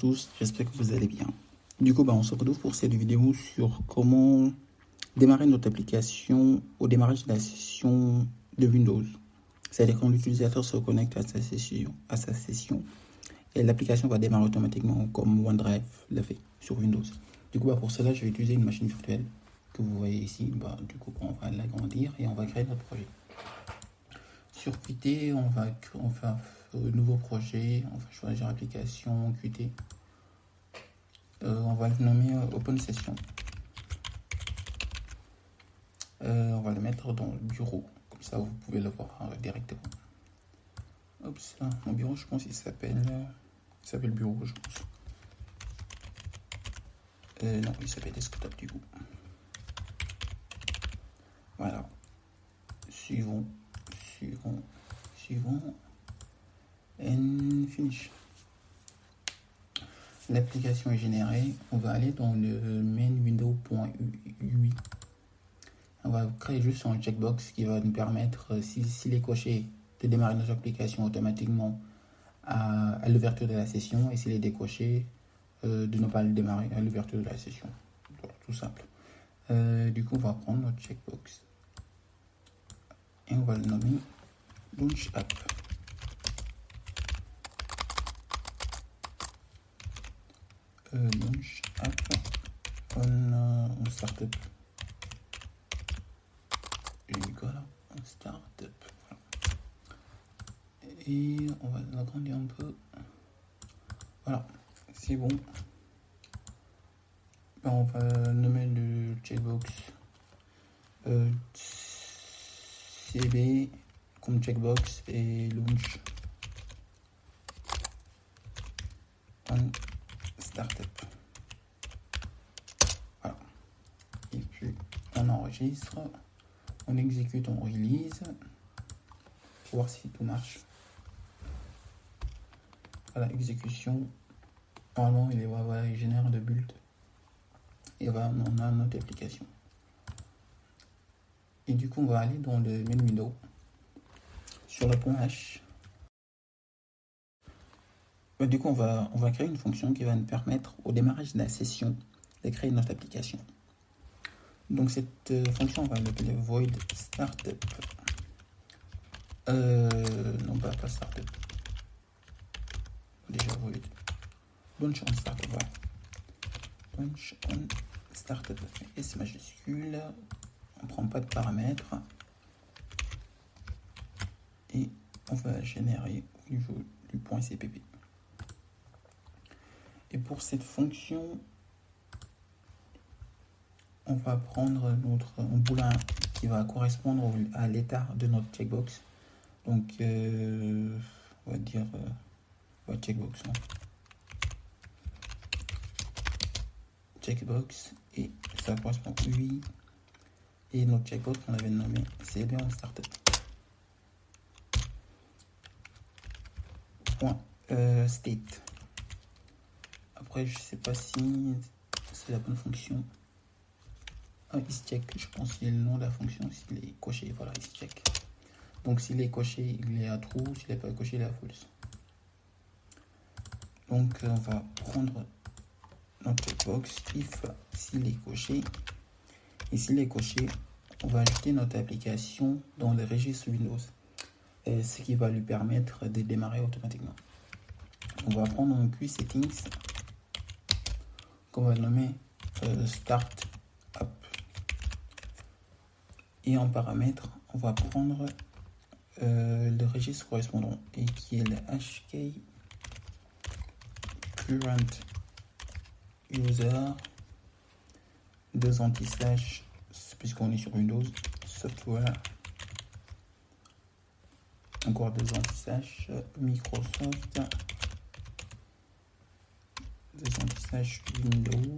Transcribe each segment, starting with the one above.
tous, j'espère que vous allez bien. Du coup, on se retrouve pour cette vidéo sur comment démarrer notre application au démarrage de la session de Windows. C'est-à-dire quand l'utilisateur se connecte à sa session et l'application va démarrer automatiquement comme OneDrive l'a fait sur Windows. Du coup, pour cela, je vais utiliser une machine virtuelle que vous voyez ici. Du coup, on va l'agrandir et on va créer notre projet. Sur Qt, on va faire un nouveau projet, on va choisir application Qt. On va le nommer Open Session. On va le mettre dans le bureau, comme ça vous pouvez le voir directement. Hop, ça, mon bureau, je pense qu'il s'appelle bureau, je pense. Non, il s'appelle desktop du coup. Voilà. Suivons. And finish. L'application est générée. On va aller dans le main window.ui. On va créer juste un checkbox qui va nous permettre, s'il est coché, de démarrer notre application automatiquement à l'ouverture de la session, et s'il est décoché, de ne pas le démarrer à l'ouverture de la session. Voilà, tout simple. Du coup, on va prendre notre checkbox et on va le nommer Launch App. Launch App on Startup. Voilà, on Startup. Et on va l'agrandir un peu. Voilà, c'est bon. On va nommer le checkbox CB comme checkbox et launch on startup. Voilà. Et puis on enregistre, on exécute, on release pour voir si tout marche. Voilà, exécution. Normalement, il génère de build. Et voilà, on a notre application. Et du coup, on va aller dans le main window. Sur le point H. Du coup, on va créer une fonction qui va nous permettre, au démarrage de la session, de créer notre application. Donc, cette fonction, on va l'appeler void startup. Non, pas startup. Déjà void. Launch on startup, voilà. Launch on startup. S majuscule. On ne prend pas de paramètres. Et on va générer au niveau du point CPP. Et pour cette fonction, on va prendre un boulin qui va correspondre à l'état de notre checkbox. Donc, on va dire checkbox. Hein. Checkbox, et ça correspond à UI. Et notre checkbox, on avait nommé CB en startup. Point state. Après, je sais pas si c'est la bonne fonction. IsCheck, je pense qu'il est le nom de la fonction, s'il est coché, voilà, IsCheck. Donc s'il est coché, il est à true, s'il n'est pas coché, il est à false. Donc on va prendre notre checkbox, if s'il est coché, et s'il est coché, on va ajouter notre application dans le registre Windows, ce qui va lui permettre de démarrer automatiquement. On va prendre un Q settings qu'on va nommer start up. Et en paramètre, on va prendre le registre correspondant, et qui est le HK current user, deux anti-slash, puisqu'on est sur Windows, software, encore deux anti-slash, Microsoft, deux anti-slash Windows,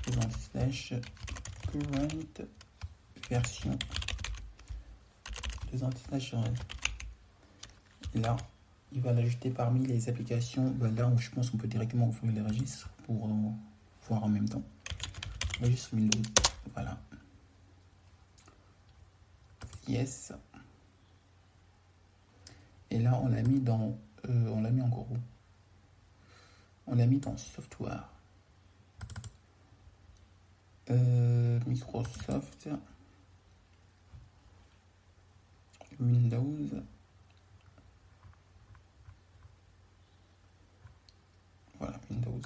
deux anti-slash current version, deux anti-slash. Et là, il va l'ajouter parmi les applications, là où je pense qu'on peut directement ouvrir les registres pour voir en même temps. Registre Windows, voilà. Yes. Et là, on l'a mis en gros. on l'a mis dans software. Microsoft, Windows, voilà, Windows,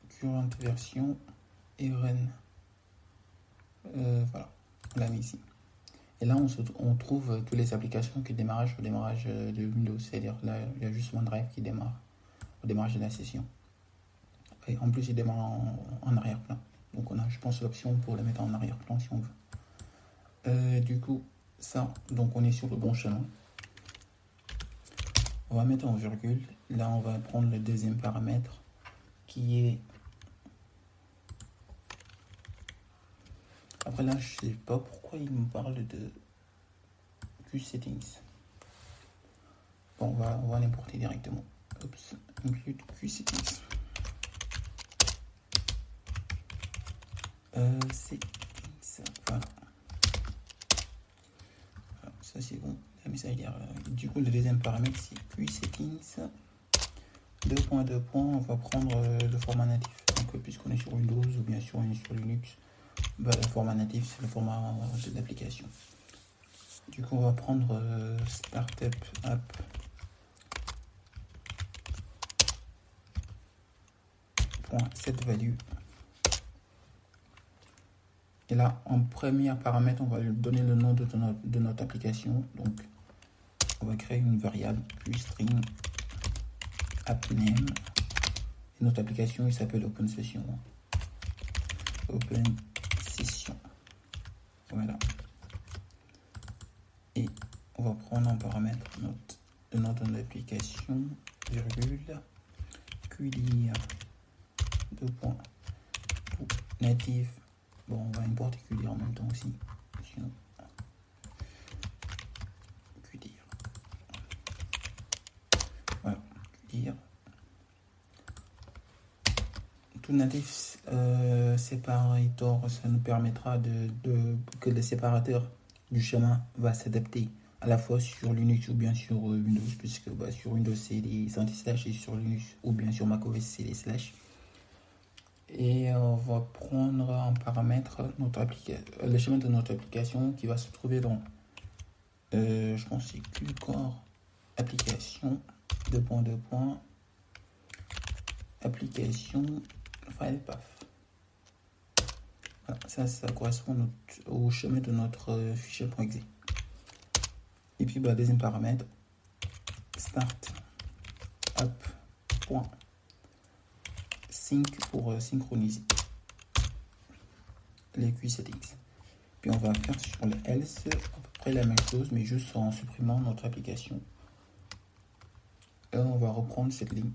current version et run. Voilà, on l'a mis ici. Et là, on trouve toutes les applications qui démarrent au démarrage de Windows. C'est-à-dire là, il y a juste OneDrive qui démarre au démarrage de la session. Et en plus, il démarre en arrière-plan. Donc on a, je pense, l'option pour le mettre en arrière-plan si on veut. Du coup, ça, donc on est sur le bon chemin. On va mettre en virgule. Là, on va prendre le deuxième paramètre qui est... Après là, je sais pas pourquoi il me parle de QSettings. Bon, on va l'importer directement. Oups, impute QSettings. C'est ça, voilà. Alors, ça c'est bon. La messagère. Du coup, le deuxième paramètre c'est QSettings. 2.2. On va prendre le format natif. Donc, puisqu'on est sur Windows ou bien sûr on est sur Linux, bah, le format natif c'est le format de l'application. Du coup, on va prendre Startup App. Set value. Et là, en premier paramètre, on va lui donner le nom de notre application. Donc, on va créer une variable QString appName. Et notre application, il s'appelle OpenSession. OpenSession. Voilà. Et on va prendre en paramètre le nom de l'application, virgule, QDIR, 2 points, native. Bon, on va importer QDIR en même temps aussi. Sinon, QDIR. Voilà, QDIR. Tout natif separator, ça nous permettra que le séparateur du chemin va s'adapter à la fois sur Linux ou bien sur Windows, puisque bah, sur Windows c'est des anti-slash et sur Linux ou bien sur macOS c'est des slash. Et on va prendre en paramètre le chemin de notre application qui va se trouver dans, je pense c'est QCore application, 2.2. Application file path. Voilà, ça correspond au chemin de notre fichier.exe. Et puis bah, deuxième paramètre, start app.sync pour synchroniser les QSettings. Puis on va faire sur le else à peu près la même chose, mais juste en supprimant notre application. Et on va reprendre cette ligne.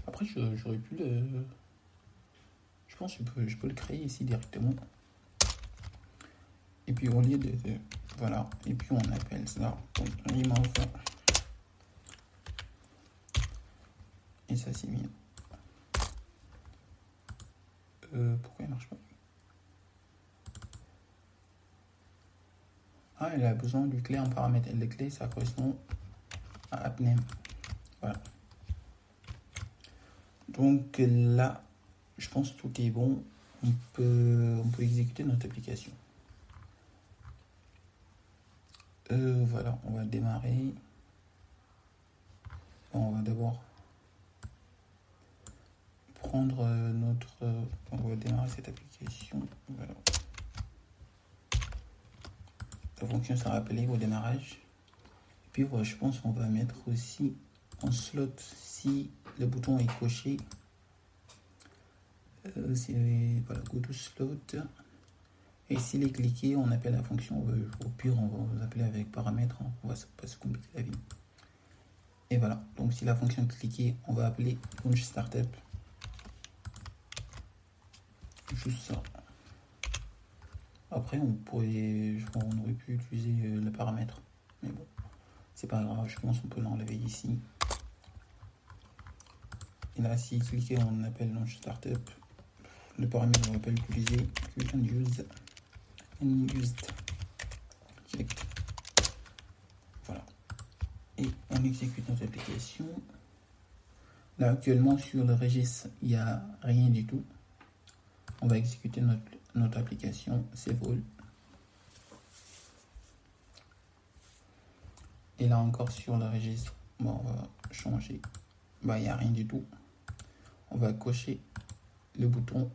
Après, j'aurais pu le... Je pense que je peux le créer ici directement. Et puis au lieu de voilà, et puis on appelle ça remove. Et ça c'est bien. Pourquoi il marche pas? Ah, elle a besoin du clé en paramètre. Les clés, ça correspond à appName. Voilà. Donc là, je pense que tout est bon. On peut exécuter notre application. Voilà, on va démarrer. On va d'abord prendre on va démarrer cette application. Voilà. La fonction sera appelée au démarrage. Et puis voilà, je pense qu'on va mettre aussi en slot si le bouton est coché. Voilà, go to slot. Et s'il est cliqué, on appelle la fonction. Au pire, on va vous appeler avec paramètres. On va pas se compliquer la vie. Et voilà. Donc si la fonction est cliquée, on va appeler launch startup. Juste ça. Après, on aurait pu utiliser le paramètre. Mais bon, c'est pas grave. Je pense qu'on peut l'enlever ici. Et là, si cliqué, on appelle launch startup. Le paramètre, on va pas l'utiliser. Unused check. Voilà. Et on exécute notre application. Là, actuellement, sur le registre, il n'y a rien du tout. On va exécuter notre application, Save All. Et là encore, sur le registre, bon, on va changer. Bah, il n'y a rien du tout. On va cocher le bouton.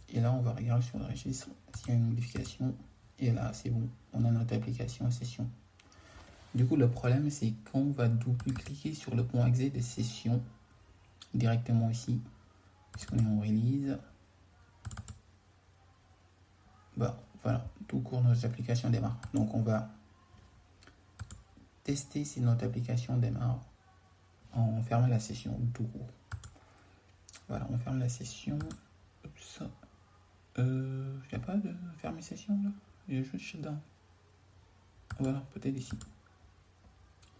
Et là, on va regarder sur le registre s'il y a une modification. Et là, c'est bon. On a notre application en session. Du coup, le problème, c'est qu'on va double-cliquer sur le point exe de session directement ici. Puisqu'on est en release. Bah, voilà, tout court, notre application démarre. Donc, on va tester si notre application démarre en fermant la session tout court. Voilà, on ferme la session. Oups. Il n'y a pas de fermer session là. Il y a juste shutdown. Voilà, peut-être ici.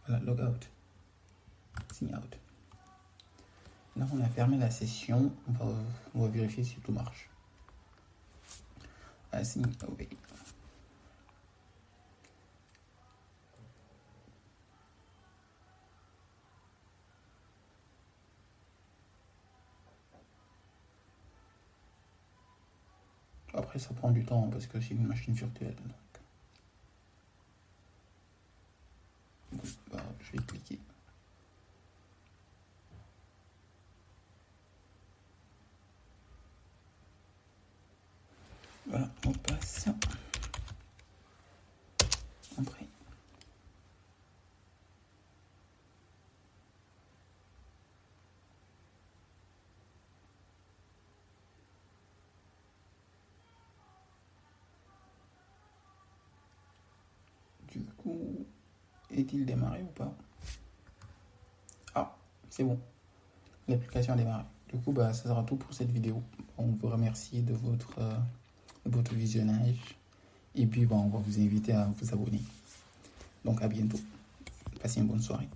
Voilà, logout. Sign out. Là, on a fermé la session. On va vérifier si tout marche. Sign away. Après, ça prend du temps parce que c'est une machine virtuelle. Donc, bah, je vais cliquer. Voilà, on passe. Entrée. Du coup, est-il démarré ou pas? Ah, c'est bon. L'application a démarré. Du coup, bah, ça sera tout pour cette vidéo. On vous remercie de votre visionnage. Et puis, bah, on va vous inviter à vous abonner. Donc, à bientôt. Passez une bonne soirée.